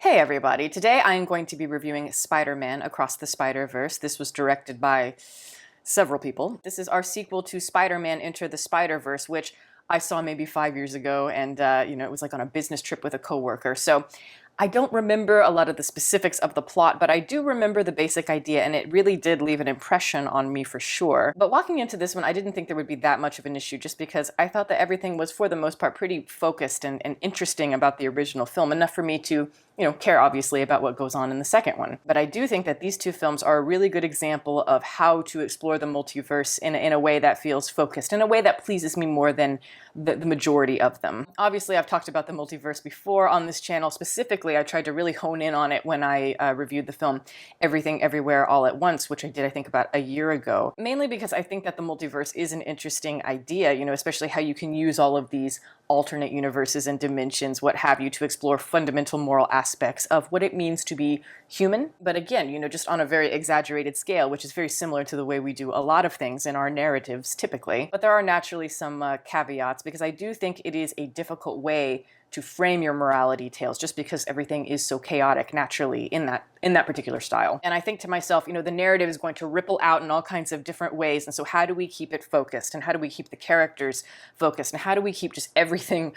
Hey everybody, today I am going to be reviewing Spider-Man Across the Spider-Verse. This was directed by several people. This is our sequel to Spider-Man Enter the Spider-Verse, which I saw maybe 5 years ago, and it was like on a business trip with a coworker. So I don't remember a lot of the specifics of the plot, but I do remember the basic idea, and it really did leave an impression on me for sure. But walking into this one, I didn't think there would be that much of an issue, just because I thought that everything was, for the most part, pretty focused and interesting about the original film, enough for me to care obviously about what goes on in the second one. But I do think that these two films are a really good example of how to explore the multiverse in a way that feels focused, in a way that pleases me more than the majority of them. Obviously, I've talked about the multiverse before on this channel. Specifically, I tried to really hone in on it when I reviewed the film Everything Everywhere All at Once, which I did, I think, about a year ago. Mainly because I think that the multiverse is an interesting idea, especially how you can use all of these alternate universes and dimensions, what have you, to explore fundamental moral aspects of what it means to be human. But again, just on a very exaggerated scale, which is very similar to the way we do a lot of things in our narratives typically. But there are naturally some caveats, because I do think it is a difficult way to frame your morality tales, just because everything is so chaotic naturally in that particular style. And I think to myself, the narrative is going to ripple out in all kinds of different ways, and so how do we keep it focused, and how do we keep the characters focused, and how do we keep just everything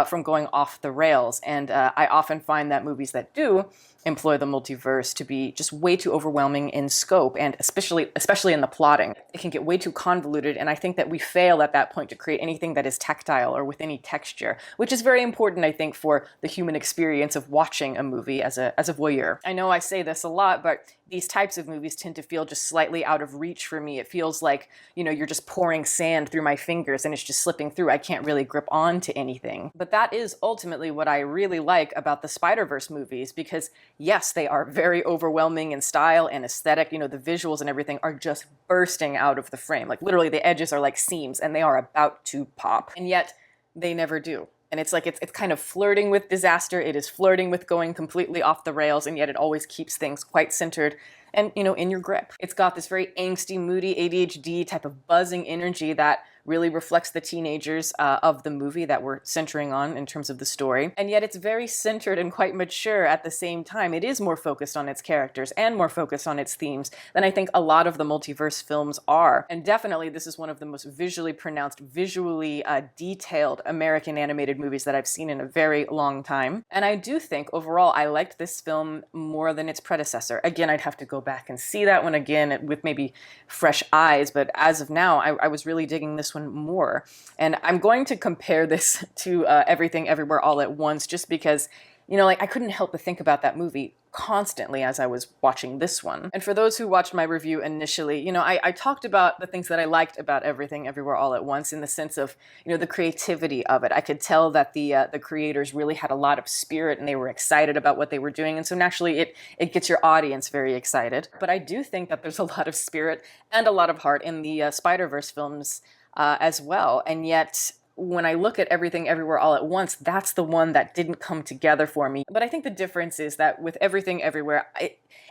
from going off the rails? And I often find that movies that do employ the multiverse to be just way too overwhelming in scope, and especially in the plotting. It can get way too convoluted, and I think that we fail at that point to create anything that is tactile or with any texture, which is very important, I think, for the human experience of watching a movie as a voyeur. I know I say this a lot, but these types of movies tend to feel just slightly out of reach for me. It feels like, you're just pouring sand through my fingers and it's just slipping through. I can't really grip on to anything. But that is ultimately what I really like about the Spider-Verse movies, because yes, they are very overwhelming in style and aesthetic. The visuals and everything are just bursting out of the frame. Like literally the edges are like seams and they are about to pop. And yet they never do. And it's like it's kind of flirting with disaster. It is flirting with going completely off the rails, and yet it always keeps things quite centered and, in your grip. It's got this very angsty, moody, ADHD type of buzzing energy that really reflects the teenagers of the movie that we're centering on in terms of the story. And yet it's very centered and quite mature at the same time. It is more focused on its characters and more focused on its themes than I think a lot of the multiverse films are. And definitely this is one of the most visually pronounced, visually detailed American animated movies that I've seen in a very long time. And I do think overall I liked this film more than its predecessor. Again, I'd have to go back and see that one again with maybe fresh eyes, but as of now, I was really digging this one more. And I'm going to compare this to Everything Everywhere All at Once, just because, I couldn't help but think about that movie constantly as I was watching this one. And for those who watched my review initially, I talked about the things that I liked about Everything Everywhere All at Once, in the sense of, the creativity of it. I could tell that the creators really had a lot of spirit and they were excited about what they were doing. And so naturally it gets your audience very excited. But I do think that there's a lot of spirit and a lot of heart in the Spider-Verse films as well. And yet, when I look at Everything Everywhere All at Once, that's the one that didn't come together for me. But I think the difference is that with Everything Everywhere,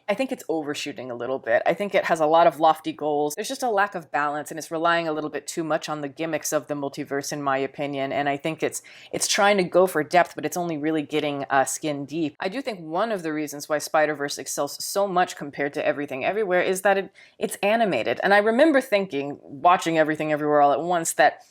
I think it's overshooting a little bit. I think it has a lot of lofty goals. There's just a lack of balance, and it's relying a little bit too much on the gimmicks of the multiverse, in my opinion. And I think it's trying to go for depth, but it's only really getting skin deep. I do think one of the reasons why Spider-Verse excels so much compared to Everything Everywhere is that it's animated. And I remember thinking, watching Everything Everywhere All at Once, that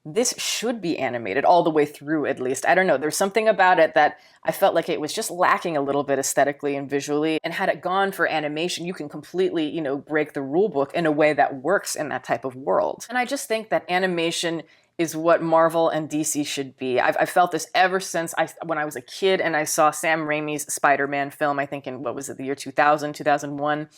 this should be animated all the way through, at least. I don't know. There's something about it that I felt like it was just lacking a little bit aesthetically and visually. And had it gone for animation, you can completely, break the rule book in a way that works in that type of world. And I just think that animation is what Marvel and DC should be. I've felt this ever since when I was a kid and I saw Sam Raimi's Spider-Man film, I think in, what was it, the year 2000, 2001.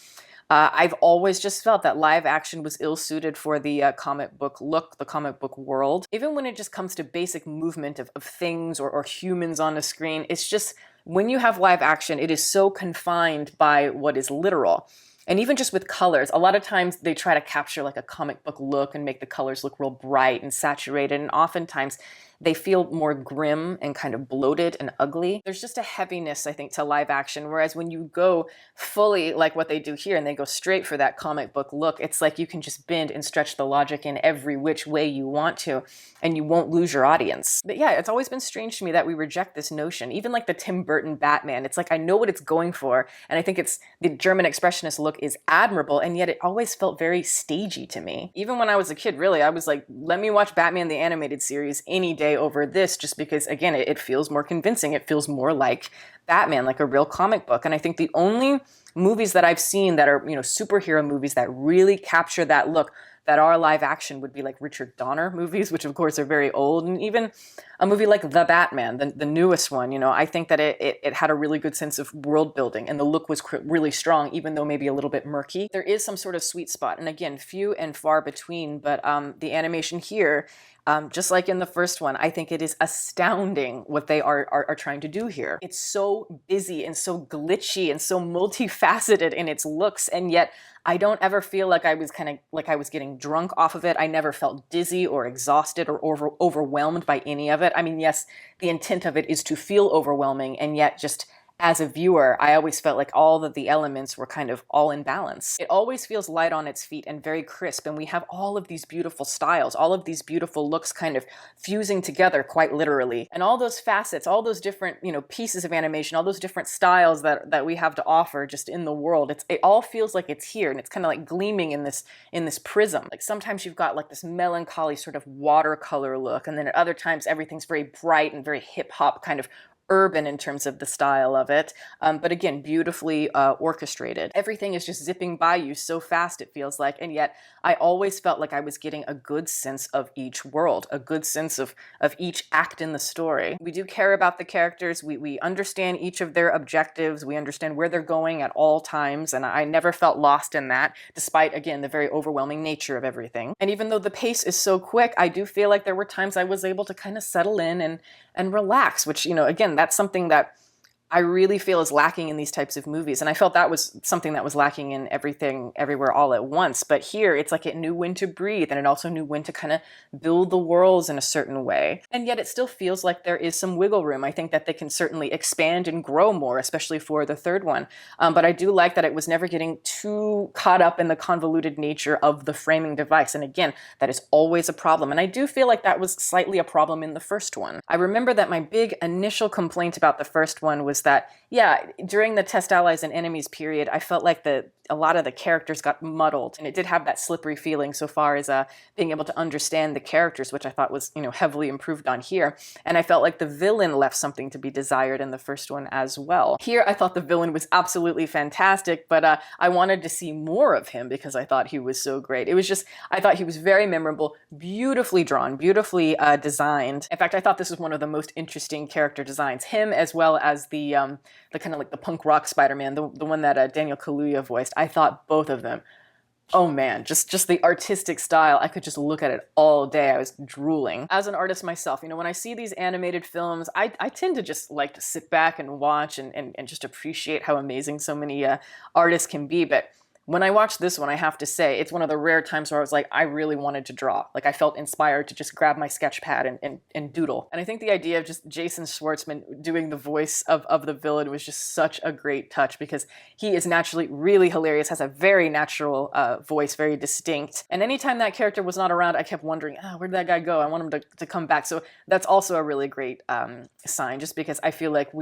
I've always just felt that live action was ill-suited for the comic book look, the comic book world. Even when it just comes to basic movement of things or humans on a screen, it's just, when you have live action, it is so confined by what is literal. And even just with colors, a lot of times they try to capture like a comic book look and make the colors look real bright and saturated, and oftentimes they feel more grim and kind of bloated and ugly. There's just a heaviness, I think, to live action, whereas when you go fully like what they do here and they go straight for that comic book look, it's like you can just bend and stretch the logic in every which way you want to, and you won't lose your audience. But yeah, it's always been strange to me that we reject this notion. Even like the Tim Burton Batman, it's like I know what it's going for, and I think it's the German expressionist look is admirable, and yet it always felt very stagey to me. Even when I was a kid, really, I was like, let me watch Batman the Animated Series any day over this, just because, again, it feels more convincing. It feels more like Batman, like a real comic book. And I think the only movies that I've seen that are, superhero movies that really capture that look, that are live action, would be like Richard Donner movies, which of course are very old, and even a movie like The Batman, the newest one. I think that it had a really good sense of world building, and the look was really strong, even though maybe a little bit murky. There is some sort of sweet spot, and again, few and far between, but the animation here, just like in the first one, I think it is astounding what they are trying to do here. It's so busy and so glitchy and so multifaceted in its looks, and yet I don't ever feel like I was getting drunk off of it. I never felt dizzy or exhausted or overwhelmed by any of it. I mean, yes, the intent of it is to feel overwhelming, and yet just as a viewer, I always felt like all of the elements were kind of all in balance. It always feels light on its feet and very crisp, and we have all of these beautiful styles, all of these beautiful looks kind of fusing together quite literally. And all those facets, all those different, pieces of animation, all those different styles that we have to offer just in the world, it all feels like it's here, and it's kind of like gleaming in this prism. Like sometimes you've got like this melancholy sort of watercolor look, and then at other times everything's very bright and very hip hop, kind of urban in terms of the style of it, but again, beautifully orchestrated. Everything is just zipping by you so fast, it feels like, and yet I always felt like I was getting a good sense of each world, a good sense of each act in the story. We do care about the characters, we understand each of their objectives, we understand where they're going at all times, and I never felt lost in that, despite, again, the very overwhelming nature of everything. And even though the pace is so quick, I do feel like there were times I was able to kind of settle in and relax, which, again, that's something that I really feel is lacking in these types of movies. And I felt that was something that was lacking in Everything, Everywhere, All at Once. But here, it's like it knew when to breathe, and it also knew when to kind of build the worlds in a certain way. And yet it still feels like there is some wiggle room. I think that they can certainly expand and grow more, especially for the third one. But I do like that it was never getting too caught up in the convoluted nature of the framing device. And again, that is always a problem. And I do feel like that was slightly a problem in the first one. I remember that my big initial complaint about the first one was that, yeah, during the Test Allies and Enemies period, I felt like a lot of the characters got muddled, and it did have that slippery feeling so far as being able to understand the characters, which I thought was, heavily improved on here. And I felt like the villain left something to be desired in the first one as well. Here, I thought the villain was absolutely fantastic, but I wanted to see more of him because I thought he was so great. It was just, I thought he was very memorable, beautifully drawn, beautifully designed. In fact, I thought this was one of the most interesting character designs. Him, as well as the kind of like the punk rock Spider-Man, the one that Daniel Kaluuya voiced. I thought both of them, oh man, just the artistic style, I could just look at it all day. I was drooling. As an artist myself, when I see these animated films, I tend to just like to sit back and watch and just appreciate how amazing so many artists can be. But when I watched this one, I have to say, it's one of the rare times where I was like, I really wanted to draw. Like, I felt inspired to just grab my sketch pad and doodle. And I think the idea of just Jason Schwartzman doing the voice of the villain was just such a great touch, because he is naturally really hilarious, has a very natural voice, very distinct. And anytime that character was not around, I kept wondering, where did that guy go? I want him to come back. So that's also a really great sign, just because I feel like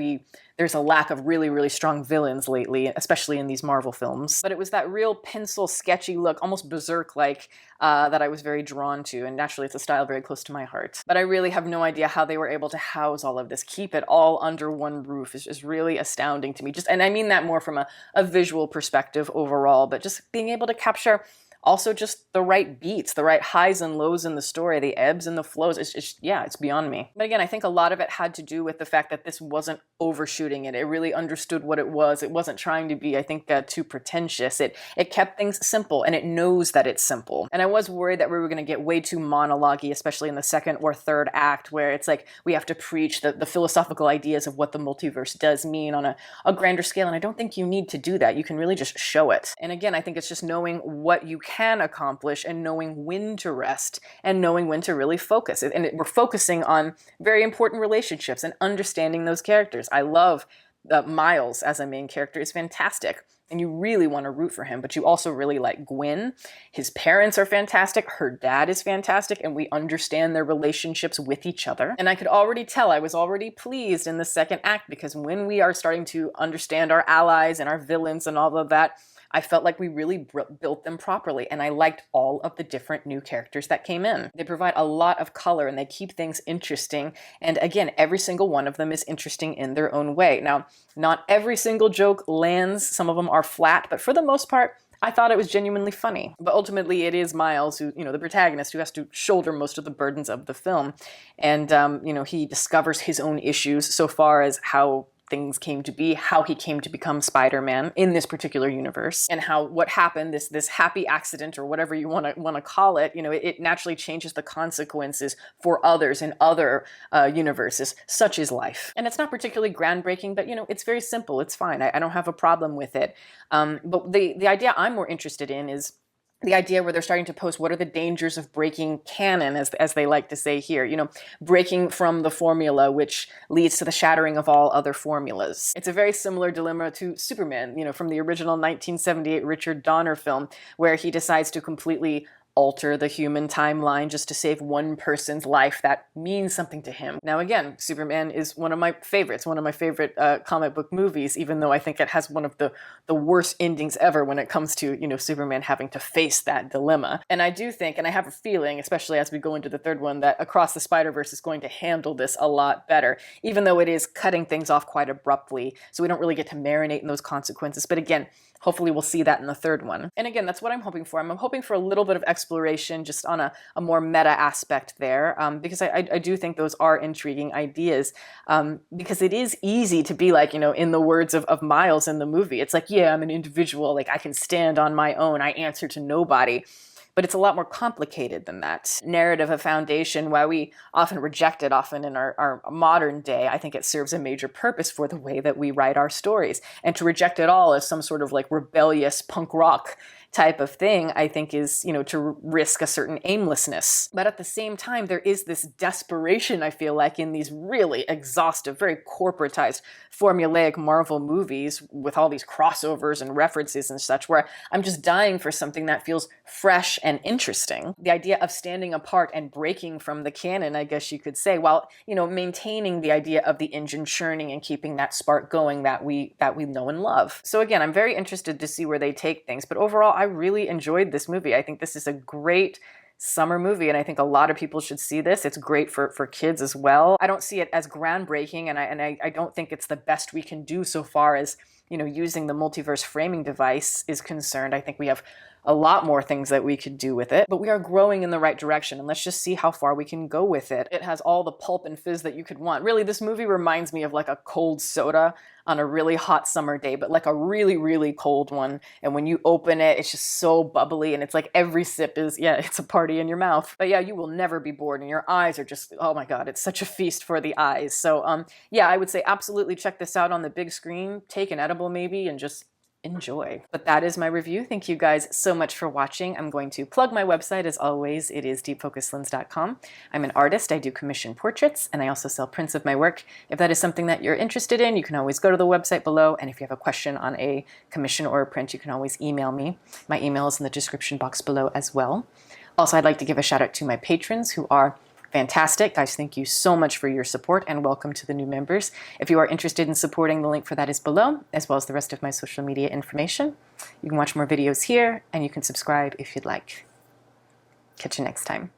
there's a lack of really, really strong villains lately, especially in these Marvel films. But it was that real pencil sketchy look, almost berserk-like, that I was very drawn to, and naturally it's a style very close to my heart. But I really have no idea how they were able to house all of this, keep it all under one roof is really astounding to me. And I mean that more from a visual perspective overall, but just being able to capture also just the right beats, the right highs and lows in the story, the ebbs and the flows. It's beyond me. But again, I think a lot of it had to do with the fact that this wasn't overshooting it. It really understood what it was. It wasn't trying to be, I think, too pretentious. It kept things simple, and it knows that it's simple. And I was worried that we were going to get way too monologue-y, especially in the second or third act, where it's like we have to preach the philosophical ideas of what the multiverse does mean on a grander scale. And I don't think you need to do that. You can really just show it. And again, I think it's just knowing what you can accomplish and knowing when to rest and knowing when to really focus. And we're focusing on very important relationships and understanding those characters. I love Miles as a main character is fantastic. And you really want to root for him, but you also really like Gwen. His parents are fantastic. Her dad is fantastic, and we understand their relationships with each other. And I could already tell, I was already pleased in the second act, because when we are starting to understand our allies and our villains and all of that, I felt like we really built them properly, and I liked all of the different new characters that came in. They provide a lot of color and they keep things interesting, and again, every single one of them is interesting in their own way. Now, not every single joke lands, some of them are flat, but for the most part, I thought it was genuinely funny. But ultimately, it is Miles who, the protagonist, who has to shoulder most of the burdens of the film. And, he discovers his own issues so far as how things came to be, how he came to become Spider-Man in this particular universe, and how what happened, this happy accident or whatever you want to call it, it naturally changes the consequences for others in other universes, such as life. And it's not particularly groundbreaking, but it's very simple. It's fine. I don't have a problem with it. But the idea I'm more interested in is the idea where they're starting to post what are the dangers of breaking canon, as they like to say here, breaking from the formula, which leads to the shattering of all other formulas. It's a very similar dilemma to Superman, from the original 1978 Richard Donner film, where he decides to completely alter the human timeline just to save one person's life that means something to him. Now again, Superman is one of my favorites, one of my favorite comic book movies, even though I think it has one of the worst endings ever when it comes to, Superman having to face that dilemma. And I do think, and I have a feeling, especially as we go into the third one, that Across the Spider-Verse is going to handle this a lot better, even though it is cutting things off quite abruptly, so we don't really get to marinate in those consequences. But again, hopefully we'll see that in the third one. And again, that's what I'm hoping for. I'm hoping for a little bit of exploration just on a more meta aspect there, because I do think those are intriguing ideas, because it is easy to be like, in the words of Miles in the movie, it's like, yeah, I'm an individual, like I can stand on my own, I answer to nobody. But it's a lot more complicated than that. Narrative, a foundation, while we often reject it often in our modern day, I think it serves a major purpose for the way that we write our stories. And to reject it all as some sort of like rebellious punk rock type of thing, I think is, to risk a certain aimlessness. But at the same time, there is this desperation, I feel like, in these really exhaustive, very corporatized, formulaic Marvel movies with all these crossovers and references and such, where I'm just dying for something that feels fresh and interesting. The idea of standing apart and breaking from the canon, I guess you could say, while, maintaining the idea of the engine churning and keeping that spark going that we know and love. So again, I'm very interested to see where they take things, but overall, I really enjoyed this movie. I think this is a great summer movie, and I think a lot of people should see this. It's great for kids as well. I don't see it as groundbreaking, and I don't think it's the best we can do so far as, using the multiverse framing device is concerned. I think we have a lot more things that we could do with it, but we are growing in the right direction, and let's just see how far we can go with it. It has all the pulp and fizz that you could want. Really, this movie reminds me of like a cold soda on a really hot summer day, but like a really, really cold one. And when you open it, it's just so bubbly, and it's like every sip is, it's a party in your mouth. But yeah, you will never be bored, and your eyes are just, oh my God, it's such a feast for the eyes. So I would say absolutely check this out on the big screen, take an edible maybe, and just enjoy. But that is my review. Thank you guys so much for watching. I'm going to plug my website as always. It is deepfocuslens.com. I'm an artist. I do commission portraits, and I also sell prints of my work. If that is something that you're interested in, you can always go to the website below, and if you have a question on a commission or a print, you can always email me. My email is in the description box below as well. Also, I'd like to give a shout out to my patrons who are fantastic. Guys, thank you so much for your support, and welcome to the new members. If you are interested in supporting, the link for that is below, as well as the rest of my social media information. You can watch more videos here, and you can subscribe if you'd like. Catch you next time.